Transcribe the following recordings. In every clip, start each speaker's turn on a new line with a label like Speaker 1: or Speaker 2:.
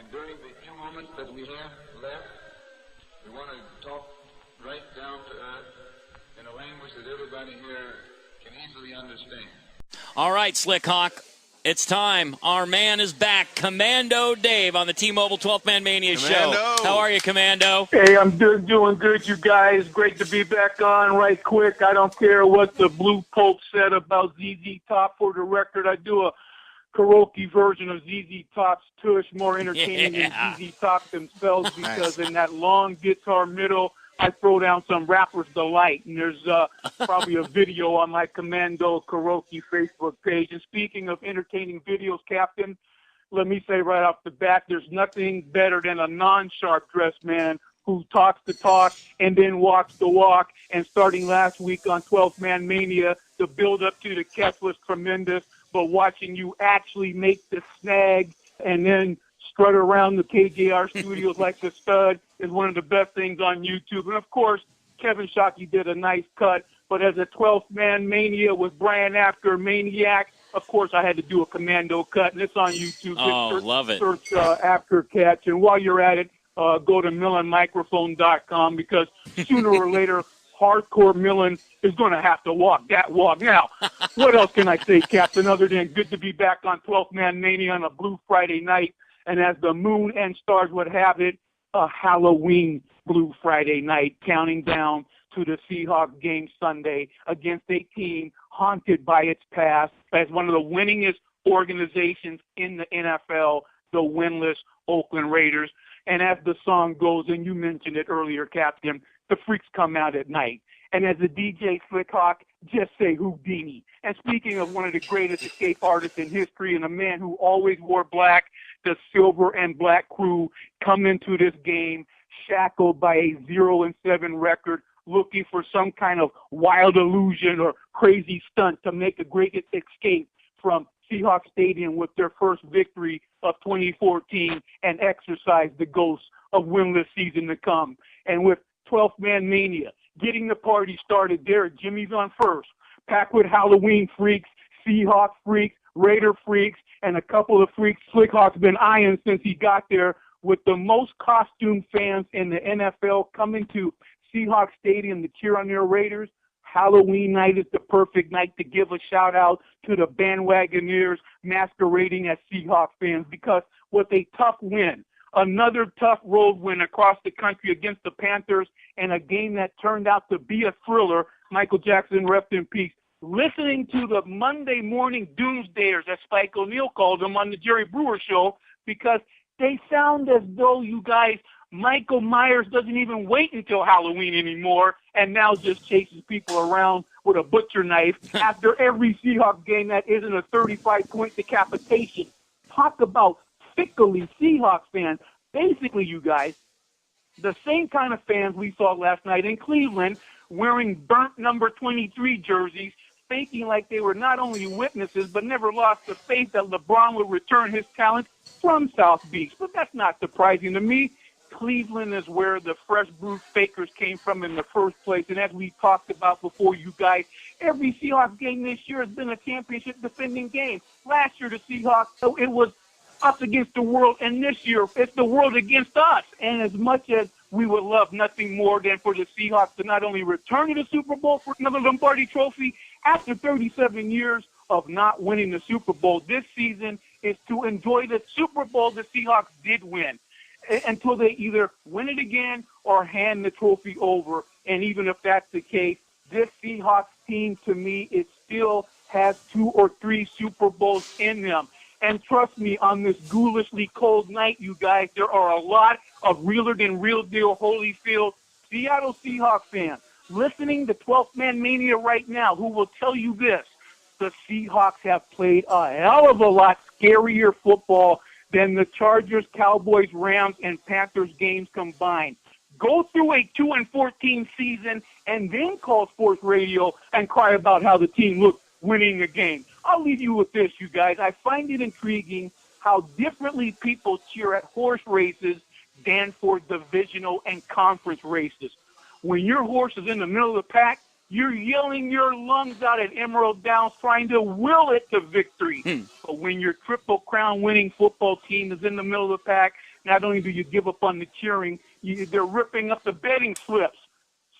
Speaker 1: And during the few moments that we have left, we want to talk right down to earth in a language that everybody here can easily understand.
Speaker 2: All right, Slick Hawk. It's time. Our man is back. Commando Dave on the T-Mobile 12th Man Mania
Speaker 3: Commando.
Speaker 2: show. How are you, Commando?
Speaker 4: Hey, I'm doing good, you guys. Great to be back on right quick. I don't care what the Blue Pope said about ZZ Top. For the record, I do a karaoke version of ZZ Top's Tush, more entertaining than ZZ Top themselves, because in that long guitar middle, I throw down some rapper's delight, and there's probably a video on my Commando karaoke Facebook page. And speaking of entertaining videos, Captain, let me say right off the bat, there's nothing better than a non-sharp dressed man who talks the talk and then walks the walk. And starting last week on 12th Man Mania, the build-up to the catch was tremendous, but watching you actually make the snag and then strut around the KJR studios like the stud is one of the best things on YouTube. And, of course, Kevin Shockey did a nice cut. But as a 12th Man Mania with Brian Abker, Maniac, of course I had to do a Commando cut, and it's on YouTube.
Speaker 2: Love it.
Speaker 4: Search Abker Catch. And while you're at it, go to MillenMicrophone.com, because sooner or later, hardcore Millen is going to have to walk that walk. Now, what else can I say, Captain, other than good to be back on 12th Man Mania on a Blue Friday night? And as the moon and stars would have it, a Halloween Blue Friday night, counting down to the Seahawks game Sunday against a team haunted by its past as one of the winningest organizations in the NFL, the winless Oakland Raiders. And as the song goes, and you mentioned it earlier, Captain, the freaks come out at night. And as the DJ Slick Hawk, just say Houdini. And speaking of one of the greatest escape artists in history and a man who always wore black, the Silver and Black Crew come into this game shackled by a 0-7 record, looking for some kind of wild illusion or crazy stunt to make a great escape from Seahawks Stadium with their first victory of 2014 and exorcise the ghosts of winless season to come. And with 12th Man Mania getting the party started there at Jimmy's on First, packed with Halloween freaks, Seahawks freaks, Raider freaks, and a couple of freaks Slick Hawk's been eyeing since he got there, with the most costume fans in the NFL coming to Seahawks Stadium to cheer on their Raiders. Halloween night is the perfect night to give a shout-out to the bandwagoners masquerading as Seahawks fans, because with a tough win, another tough road win across the country against the Panthers, and a game that turned out to be a thriller, Michael Jackson, rest in peace, listening to the Monday morning doomsdayers, as Spike O'Neal called them on the Jerry Brewer show, because they sound as though, you guys, Michael Myers doesn't even wait until Halloween anymore and now just chases people around with a butcher knife after every Seahawks game that isn't a 35-point decapitation. Talk about fickly Seahawks fans. Basically, you guys, the same kind of fans we saw last night in Cleveland wearing burnt number 23 jerseys, faking like they were not only witnesses but never lost the faith that LeBron would return his talent from South Beach. But that's not surprising to me. Cleveland is where the fresh brewed fakers came from in the first place. And as we talked about before, you guys, every Seahawks game this year has been a championship defending game. Last year, the Seahawks, it was us against the world, and this year it's the world against us. And as much as we would love nothing more than for the Seahawks to not only return to the Super Bowl for another Lombardi trophy, after 37 years of not winning the Super Bowl, this season is to enjoy the Super Bowl the Seahawks did win, until they either win it again or hand the trophy over. And even if that's the case, this Seahawks team, to me, it still has 2 or 3 Super Bowls in them. And trust me, on this ghoulishly cold night, you guys, there are a lot of realer-than-real-deal Holyfield Seattle Seahawks fans listening to 12th Man Mania right now who will tell you this: the Seahawks have played a hell of a lot scarier football than the Chargers, Cowboys, Rams, and Panthers games combined. Go through a 2-14 season and then call sports radio and cry about how the team looked winning a game. I'll leave you with this, you guys. I find it intriguing how differently people cheer at horse races than for divisional and conference races. When your horse is in the middle of the pack, you're yelling your lungs out at Emerald Downs trying to will it to victory. But when your Triple Crown winning football team is in the middle of the pack, not only do you give up on the cheering, they're ripping up the betting slips.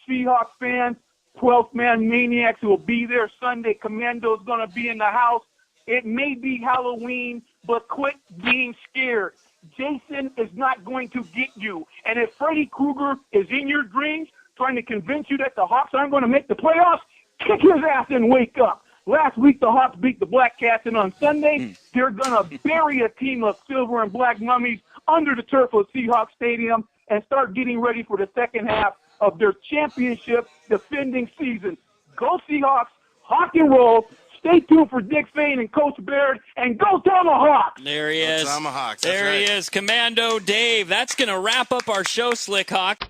Speaker 4: Seahawks fans, 12th man maniacs who will be there Sunday. Commando is going to be in the house. It may be Halloween, but quit being scared. Jason is not going to get you. And if Freddy Krueger is in your dreams trying to convince you that the Hawks aren't going to make the playoffs, kick his ass and wake up. Last week, the Hawks beat the Black Cats, and on Sunday, they're going to bury a team of silver and black mummies under the turf of Seahawks Stadium and start getting ready for the second half of their championship defending season. Go Seahawks, Hawk and roll. Stay tuned for Dick Fane and Coach Baird, and go Tomahawks!
Speaker 2: There he is.
Speaker 3: Tomahawks.
Speaker 2: There he is, Commando Dave. That's going to wrap up our show, Slick Hawk.